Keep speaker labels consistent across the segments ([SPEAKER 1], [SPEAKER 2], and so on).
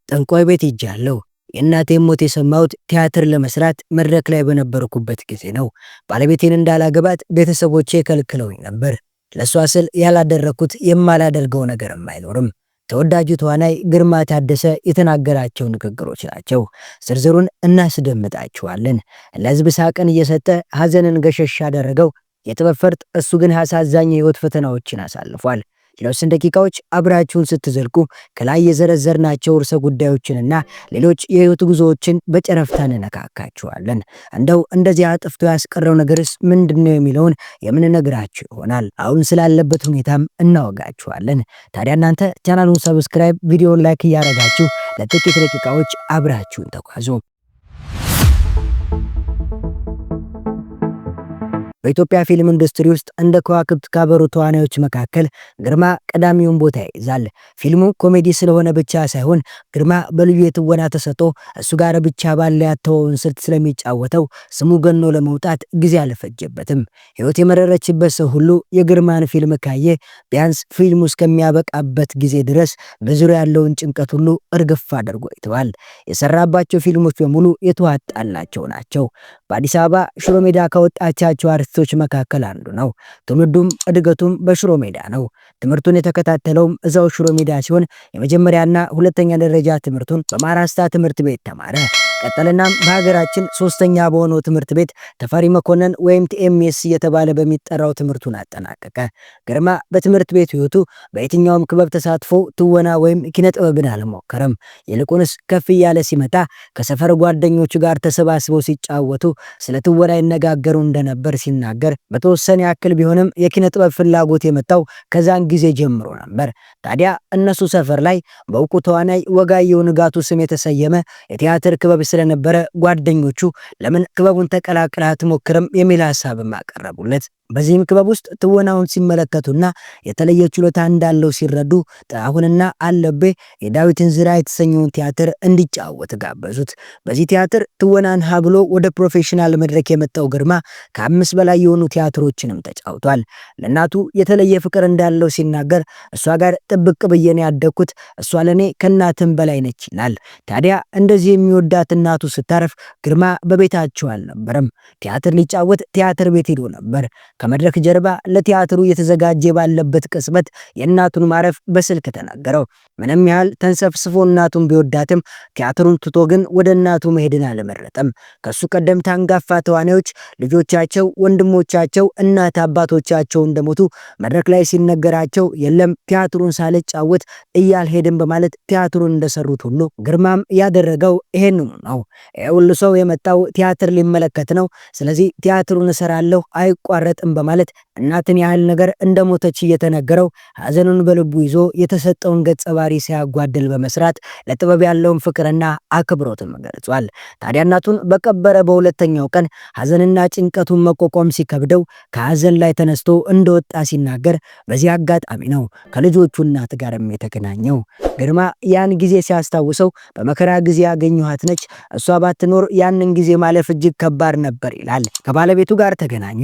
[SPEAKER 1] ጠንቋይ ቤት ሄጃለሁ። የእናቴን ሞት የሰማሁት ቲያትር ለመስራት መድረክ ላይ በነበርኩበት ጊዜ ነው። ባለቤቴን እንዳላገባት ቤተሰቦቼ ከልክለውኝ ነበር። ለእሷ ስል ያላደረግኩት የማላደርገው ነገርም አይኖርም። ተወዳጁ ተዋናይ ግርማ ታደሰ የተናገራቸው ንግግሮች ናቸው። ዝርዝሩን እናስደምጣችኋለን። ለሕዝብ ሳቅን እየሰጠ ሐዘንን ገሸሽ ያደረገው የጥበብ ፈርጥ እሱ ግን አሳዛኝ የህይወት ፈተናዎችን አሳልፏል። ለውስን ደቂቃዎች አብራችሁን ስትዘልቁ ከላይ የዘረዘርናቸው ርዕሰ ጉዳዮችንና ሌሎች የህይወት ጉዞዎችን በጨረፍታ እንነካካችኋለን። እንደው እንደዚያ አጥፍቶ ያስቀረው ነገርስ ምንድነው የሚለውን የምንነግራችሁ ይሆናል። አሁን ስላለበት ሁኔታም እናወጋችኋለን። ታዲያ እናንተ ቻናሉን ሰብስክራይብ፣ ቪዲዮውን ላይክ እያደረጋችሁ ለጥቂት ደቂቃዎች አብራችሁን ተጓዙ። በኢትዮጵያ ፊልም ኢንዱስትሪ ውስጥ እንደ ከዋክብት ካበሩ ተዋናዮች መካከል ግርማ ቀዳሚውን ቦታ ይይዛል። ፊልሙ ኮሜዲ ስለሆነ ብቻ ሳይሆን ግርማ በልዩ የትወና ተሰጥቶ እሱ ጋር ብቻ ባለ ያተወውን ስልት ስለሚጫወተው ስሙ ገኖ ለመውጣት ጊዜ አልፈጀበትም። ህይወት የመረረችበት ሰው ሁሉ የግርማን ፊልም ካየ ቢያንስ ፊልሙ እስከሚያበቃበት ጊዜ ድረስ በዙሪያ ያለውን ጭንቀት ሁሉ እርግፍ አድርጎ ይተዋል። የሰራባቸው ፊልሞች በሙሉ የተዋጣላቸው ናቸው። በአዲስ አበባ ሽሮ ሜዳ ካወጣቻቸው አርቲስቶች መካከል አንዱ ነው። ትውልዱም እድገቱም በሽሮ ሜዳ ነው። ትምህርቱን የተከታተለውም እዛው ሽሮ ሜዳ ሲሆን የመጀመሪያና ሁለተኛ ደረጃ ትምህርቱን በማራስታ ትምህርት ቤት ተማረ። ቀጠልናም በሀገራችን ሶስተኛ በሆነው ትምህርት ቤት ተፈሪ መኮንን ወይም ቲኤምኤስ እየተባለ በሚጠራው ትምህርቱን አጠናቀቀ። ግርማ በትምህርት ቤት ህይወቱ በየትኛውም ክበብ ተሳትፎ ትወና ወይም ኪነ ጥበብን አልሞከረም። ይልቁንስ ከፍ እያለ ሲመጣ ከሰፈር ጓደኞቹ ጋር ተሰባስበው ሲጫወቱ ስለ ትወና ይነጋገሩ እንደነበር ሲናገር በተወሰነ ያክል ቢሆንም የኪነ ጥበብ ፍላጎት የመጣው ከዛን ጊዜ ጀምሮ ነበር። ታዲያ እነሱ ሰፈር ላይ በእውቁ ተዋናይ ወጋየሁ ንጋቱ ስም የተሰየመ የቲያትር ክበብ ስለነበረ ጓደኞቹ ለምን ክበቡን ተቀላቅላ አትሞክርም የሚል ሐሳብም አቀረቡለት። በዚህም ክበብ ውስጥ ትወናውን ሲመለከቱና የተለየ ችሎታ እንዳለው ሲረዱ ጥላሁንና አለቤ የዳዊትን ዝራ የተሰኘውን ቲያትር እንዲጫወት ጋበዙት። በዚህ ቲያትር ትወናን ሀብሎ ወደ ፕሮፌሽናል መድረክ የመጣው ግርማ ከ5 በላይ የሆኑ ቲያትሮችንም ተጫውቷል። ለእናቱ የተለየ ፍቅር እንዳለው ሲናገር እሷ ጋር ጥብቅ ብዬን ያደግኩት እሷ ለኔ ከእናትም በላይ ነች ይላል። ታዲያ እንደዚህ የሚወዳት እናቱ ስታረፍ ግርማ በቤታቸው አልነበረም። ቲያትር ሊጫወት ቲያትር ቤት ሄዶ ነበር። ከመድረክ ጀርባ ለቲያትሩ የተዘጋጀ ባለበት ቅጽበት የእናቱን ማረፍ በስልክ ተናገረው። ምንም ያህል ተንሰፍስፎ እናቱን ቢወዳትም ቲያትሩን ትቶ ግን ወደ እናቱ መሄድን አልመረጠም። ከሱ ቀደምት አንጋፋ ተዋናዮች ልጆቻቸው፣ ወንድሞቻቸው፣ እናት አባቶቻቸው እንደሞቱ መድረክ ላይ ሲነገራቸው የለም ቲያትሩን ሳልጫወት እያልሄድም በማለት ቲያትሩን እንደሰሩት ሁሉ ግርማም ያደረገው ይሄንኑ ነው። ሁሉ ሰው የመጣው ቲያትር ሊመለከት ነው። ስለዚህ ቲያትሩን እሰራለሁ አይቋረጥም በማለት እናትን ያህል ነገር እንደሞተች እየተነገረው ሐዘኑን በልቡ ይዞ የተሰጠውን ገጸ ባህሪ ሲያጓድል በመስራት ለጥበብ ያለውን ፍቅርና አክብሮትም ገልጿል። ታዲያ እናቱን በቀበረ በሁለተኛው ቀን ሐዘንና ጭንቀቱን መቋቋም ሲከብደው ከሐዘን ላይ ተነስቶ እንደወጣ ሲናገር በዚህ አጋጣሚ ነው ከልጆቹ እናት ጋርም የተገናኘው። ግርማ ያን ጊዜ ሲያስታውሰው በመከራ ጊዜ ያገኘኋት ነች፣ እሷ ባትኖር ያንን ጊዜ ማለፍ እጅግ ከባድ ነበር ይላል። ከባለቤቱ ጋር ተገናኙ፣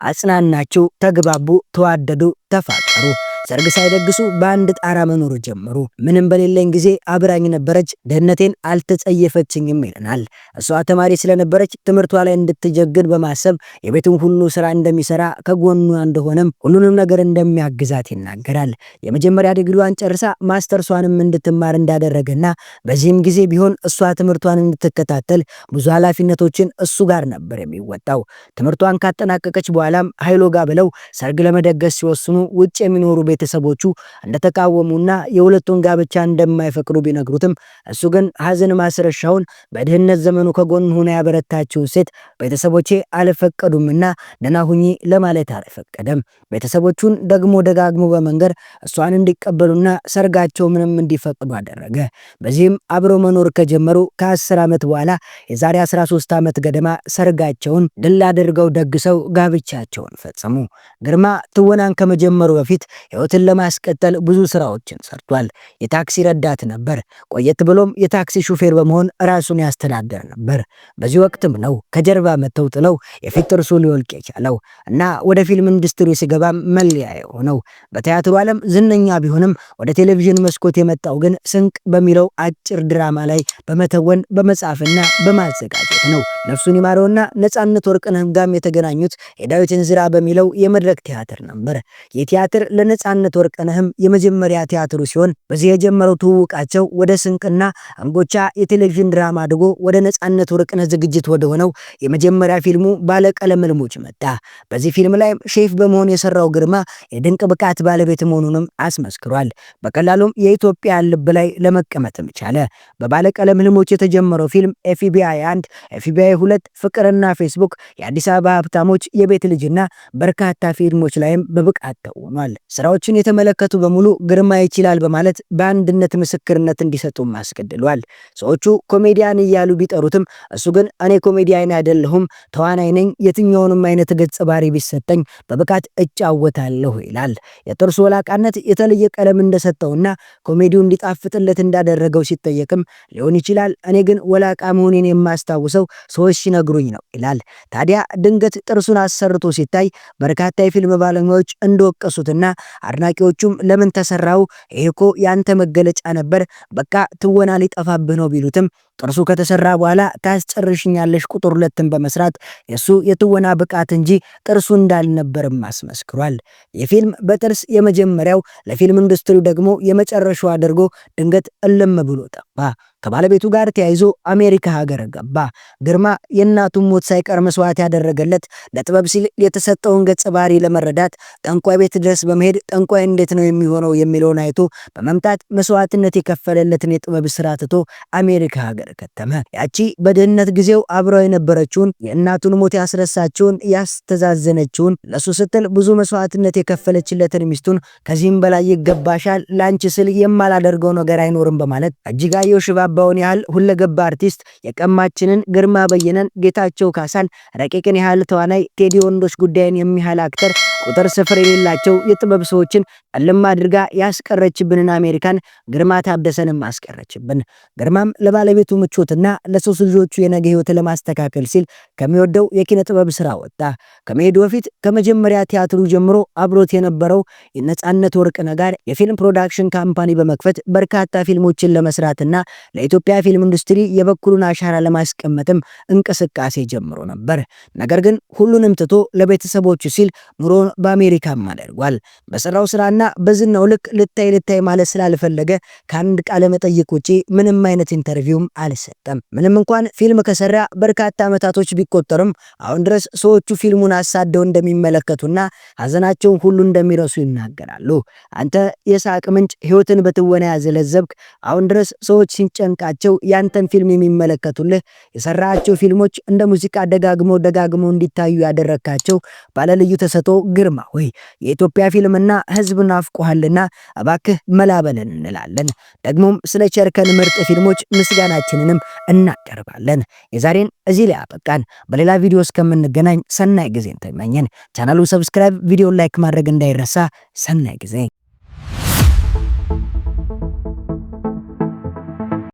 [SPEAKER 1] አጽናናቸው፣ ተግባቡ፣ ተዋደዱ፣ ተፋቀሩ። ሰርግ ሳይደግሱ በአንድ ጣራ መኖር ጀመሩ። ምንም በሌለኝ ጊዜ አብራኝ ነበረች፣ ደህንነቴን አልተጸየፈችኝም ይለናል። እሷ ተማሪ ስለነበረች ትምህርቷ ላይ እንድትጀግድ በማሰብ የቤቱን ሁሉ ስራ እንደሚሰራ ከጎኗ እንደሆነም ሁሉንም ነገር እንደሚያግዛት ይናገራል። የመጀመሪያ ዲግሪዋን ጨርሳ ማስተርሷንም እንድትማር እንዳደረገና በዚህም ጊዜ ቢሆን እሷ ትምህርቷን እንድትከታተል ብዙ ኃላፊነቶችን እሱ ጋር ነበር የሚወጣው። ትምህርቷን ካጠናቀቀች በኋላም ኃይሎ ጋር ብለው ሰርግ ለመደገስ ሲወስኑ ውጭ የሚኖሩ ቤተሰቦቹ እንደተቃወሙና የሁለቱን ጋብቻ እንደማይፈቅዱ ቢነግሩትም እሱ ግን ሐዘን ማስረሻውን በድህነት ዘመኑ ከጎን ሆና ያበረታችውን ሴት ቤተሰቦቼ አልፈቀዱምና ደህና ሁኚ ለማለት አልፈቀደም። ቤተሰቦቹን ደግሞ ደጋግሞ በመንገር እሷን እንዲቀበሉና ሰርጋቸው ምንም እንዲፈቅዱ አደረገ። በዚህም አብረው መኖር ከጀመሩ ከ10 ዓመት በኋላ የዛሬ 13 ዓመት ገደማ ሰርጋቸውን ድል አድርገው ደግሰው ጋብቻቸውን ፈጸሙ። ግርማ ትወናን ከመጀመሩ በፊት ህይወትን ለማስቀጠል ብዙ ስራዎችን ሰርቷል። የታክሲ ረዳት ነበር። ቆየት ብሎም የታክሲ ሹፌር በመሆን ራሱን ያስተዳደር ነበር። በዚህ ወቅትም ነው ከጀርባ መተው ጥለው የፊት ጥርሱ ሊወልቅ የቻለው እና ወደ ፊልም ኢንዱስትሪ ሲገባ መለያ የሆነው። በቲያትሩ ዓለም ዝነኛ ቢሆንም ወደ ቴሌቪዥን መስኮት የመጣው ግን ስንቅ በሚለው አጭር ድራማ ላይ በመተወን በመጻፍና በማዘጋጀት ነው። ነፍሱን ይማረውና ነጻነት ወርቅነህም ጋም የተገናኙት የዳዊት እንዝራ በሚለው የመድረክ ቲያትር ነበር። ይህ ቲያትር ለነጻነት ወርቅነህም የመጀመሪያ ቲያትሩ ሲሆን በዚህ የጀመረው ትውውቃቸው ወደ ስንቅና አንጎቻ የቴሌቪዥን ድራማ አድጎ ወደ ነጻነት ወርቅነህ ዝግጅት ወደ ሆነው የመጀመሪያ ፊልሙ ባለቀለም ህልሞች መጣ። በዚህ ፊልም ላይ ሼፍ በመሆን የሰራው ግርማ የድንቅ ብቃት ባለቤት መሆኑንም አስመስክሯል። በቀላሉም የኢትዮጵያ ልብ ላይ ለመቀመጥም ቻለ። በባለቀለም ህልሞች የተጀመረው ፊልም ኤፍቢአይ 1፣ ኤፍቢአይ 2፣ ፍቅርና ፌስቡክ፣ የአዲስ አበባ ሀብታሞች፣ የቤት ልጅና በርካታ ፊልሞች ላይም በብቃት ተውኗል። ስራዎችን የተመለከቱ በሙሉ ግርማ ይችላል በማለት በአንድነት ምስክርነት እንዲሰጡም አስገድሏል። ሰዎቹ ኮሜዲያን እያሉ ቢጠሩትም እሱ ግን እኔ ኮሜዲያን አይደለሁም፣ ተዋናይ ነኝ፣ የትኛውንም አይነት ገጸ ባህሪ ቢሰጠኝ በብቃት እጫወታለሁ ይላል። የጥርሱ ወላቃነት የተለየ ቀለም እንደሰጠውና ኮሜዲው እንዲጣፍጥለት እንዳደረገው ሲጠየቅም ሊሆን ይችላል፣ እኔ ግን ወላቃ መሆኔን የማስታውሰው ሰዎች ሲነግሩኝ ነው ይላል። ታዲያ ድንገት ጥርሱን አሰርቶ ሲታይ በርካታ የፊልም ባለሙያዎች እንደወቀሱትና አድናቂዎቹም ለምን ተሰራው? ይሄ እኮ ያንተ መገለጫ ነበር፣ በቃ ትወና ሊጠፋብህ ነው ቢሉትም ጥርሱ ከተሰራ በኋላ ታስጨርሽኛለሽ ቁጥር 2ን በመስራት የሱ የትወና ብቃት እንጂ ጥርሱ እንዳልነበርም አስመስክሯል። የፊልም በጥርስ የመጀመሪያው ለፊልም ኢንዱስትሪው ደግሞ የመጨረሻው አድርጎ ድንገት እልም ብሎ ጠፋ። ከባለቤቱ ጋር ተያይዞ አሜሪካ ሀገር ገባ። ግርማ የእናቱን ሞት ሳይቀር መስዋዕት ያደረገለት ለጥበብ ሲል የተሰጠውን ገጸ ባህሪ ለመረዳት ጠንቋይ ቤት ድረስ በመሄድ ጠንቋይ እንዴት ነው የሚሆነው የሚለውን አይቶ በመምጣት መስዋዕትነት የከፈለለትን የጥበብ ስራ ትቶ አሜሪካ ሀገር ከተመ። ያቺ በድህነት ጊዜው አብረው የነበረችውን የእናቱን ሞት ያስረሳችውን ያስተዛዘነችውን ለሱ ስትል ብዙ መስዋዕትነት የከፈለችለትን ሚስቱን ከዚህም በላይ ይገባሻል፣ ላንቺ ስል የማላደርገው ነገር አይኖርም በማለት እጅጋየሁ ሽባባውን ያህል ሁለገባ አርቲስት፣ የቀማችንን ግርማ በየነን፣ ጌታቸው ካሳን፣ ረቂቅን ያህል ተዋናይ፣ ቴዲ ወንዶች ጉዳይን የሚያህል አክተር ቁጥር ስፍር የሌላቸው የጥበብ ሰዎችን እልም አድርጋ ያስቀረችብንን አሜሪካን ግርማ ታደሰንም አስቀረችብን። ግርማም ለባለቤቱ ምቾትና ለሶስት ልጆቹ የነገ ህይወት ለማስተካከል ሲል ከሚወደው የኪነ ጥበብ ስራ ወጣ። ከመሄዱ በፊት ከመጀመሪያ ቲያትሩ ጀምሮ አብሮት የነበረው የነጻነት ወርቅነህ ጋር የፊልም ፕሮዳክሽን ካምፓኒ በመክፈት በርካታ ፊልሞችን ለመስራትና ለኢትዮጵያ ፊልም ኢንዱስትሪ የበኩሉን አሻራ ለማስቀመጥም እንቅስቃሴ ጀምሮ ነበር። ነገር ግን ሁሉንም ትቶ ለቤተሰቦቹ ሲል ኑሮን በአሜሪካም አድርጓል። በሰራው ስራና በዝናው ልክ ልታይ ማለት ስላልፈለገ ከአንድ ቃለ መጠይቅ ውጪ ምንም አይነት ኢንተርቪውም አልሰጠም። ምንም እንኳን ፊልም ከሰራ በርካታ ዓመታቶች ቢቆጠርም አሁን ድረስ ሰዎቹ ፊልሙን አሳደው እንደሚመለከቱና ሀዘናቸውን ሁሉ እንደሚረሱ ይናገራሉ። አንተ የሳቅ ምንጭ፣ ህይወትን በትወና ያዘለዘብክ፣ አሁን ድረስ ሰዎች ሲንጨንቃቸው ያንተን ፊልም የሚመለከቱልህ፣ የሰራቸው ፊልሞች እንደ ሙዚቃ ደጋግመው እንዲታዩ ያደረካቸው ባለልዩ ተሰጦ ግርማ ሆይ የኢትዮጵያ ፊልምና ህዝብ ናፍቆሃልና እባክህ መላበልን እንላለን። ደግሞም ስለ ቸርከን ምርጥ ፊልሞች ምስጋናችንንም እናቀርባለን። የዛሬን እዚህ ላይ አበቃን። በሌላ ቪዲዮ እስከምንገናኝ ሰናይ ጊዜን ተመኘን። ቻናሉ ሰብስክራይብ፣ ቪዲዮ ላይክ ማድረግ እንዳይረሳ። ሰናይ ጊዜ